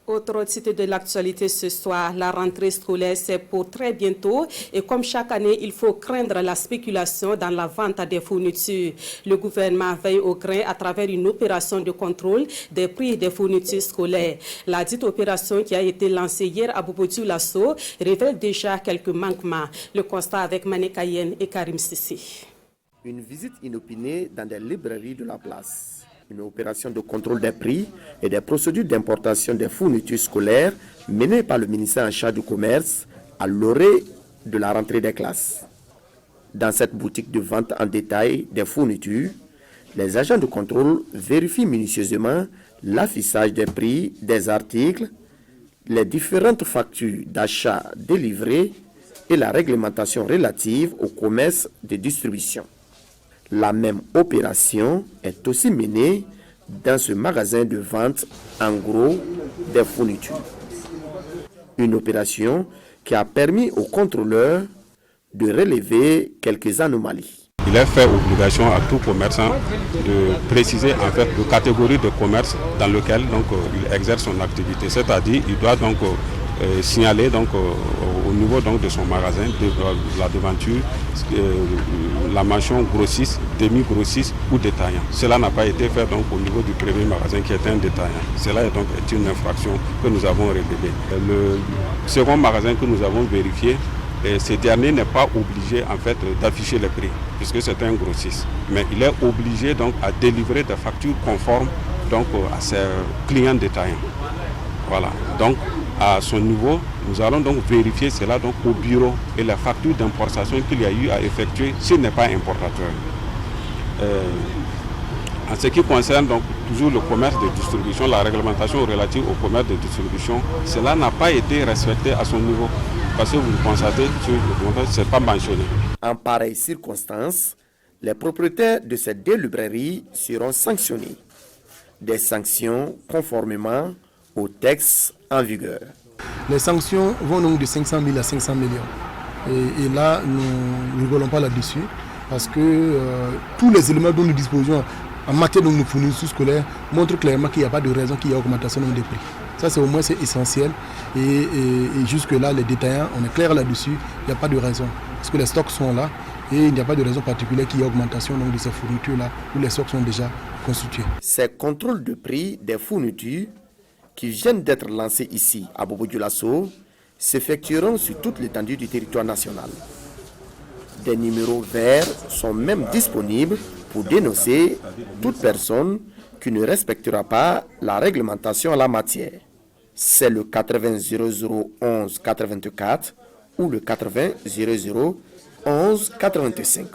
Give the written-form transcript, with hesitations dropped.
Autre titre de l'actualité ce soir, la rentrée scolaire, c'est pour très bientôt et comme chaque année, il faut craindre la spéculation dans la vente des fournitures. Le gouvernement veille au grain à travers une opération de contrôle des prix des fournitures scolaires. La dite opération qui a été lancée hier à Bobo-Dioulasso révèle déjà quelques manquements. Le constat avec Mané Kayen et Karim Sissi. Une visite inopinée dans des librairies de la place. Une opération de contrôle des prix et des procédures d'importation des fournitures scolaires menée par le ministère en charge du commerce à l'orée de la rentrée des classes. Dans cette boutique de vente en détail des fournitures, les agents de contrôle vérifient minutieusement l'affichage des prix des articles, les différentes factures d'achat délivrées et la réglementation relative au commerce de distribution. La même opération est aussi menée dans ce magasin de vente en gros des fournitures. Une opération qui a permis aux contrôleurs de relever quelques anomalies. Il est fait obligation à tout commerçant de préciser en fait la catégorie de commerce dans lequel il exerce son activité. C'est-à-dire il doit signaler au niveau de son magasin, de la devanture, la mention grossiste, demi-grossiste ou détaillant. Cela n'a pas été fait au niveau du premier magasin qui est un détaillant. Cela est une infraction que nous avons révélée. Le second magasin que nous avons vérifié, ce dernier n'est pas obligé en fait d'afficher les prix puisque c'est un grossiste. Mais il est obligé à délivrer des factures conformes à ses clients détaillants. Voilà. Donc à son niveau, nous allons vérifier cela au bureau et la facture d'importation qu'il y a eu à effectuer s'il n'est pas importateur. En ce qui concerne toujours le commerce de distribution, la réglementation relative au commerce de distribution, cela n'a pas été respecté à son niveau. Parce que vous le constatez, ce n'est pas mentionné. En pareille circonstance, les propriétaires de ces deux librairies seront sanctionnés. Des sanctions conformément au texte en vigueur. Les sanctions vont donc de 500 000 à 500 millions. Et là, nous ne rigolons pas là-dessus parce que tous les éléments dont nous disposons en matière de nos fournitures scolaires montrent clairement qu'il n'y a pas de raison qu'il y ait augmentation des prix. Ça, c'est au moins essentiel. Et jusque-là, les détaillants, on est clair là-dessus, il n'y a pas de raison. Parce que les stocks sont là et il n'y a pas de raison particulière qu'il y ait augmentation de ces fournitures-là où les stocks sont déjà constitués. Ces contrôles de prix des fournitures qui viennent d'être lancés ici à Bobo-Dioulasso s'effectueront sur toute l'étendue du territoire national. Des numéros verts sont même disponibles pour dénoncer toute personne qui ne respectera pas la réglementation en la matière. C'est le 80 00 11 84 ou le 80 00 11 85.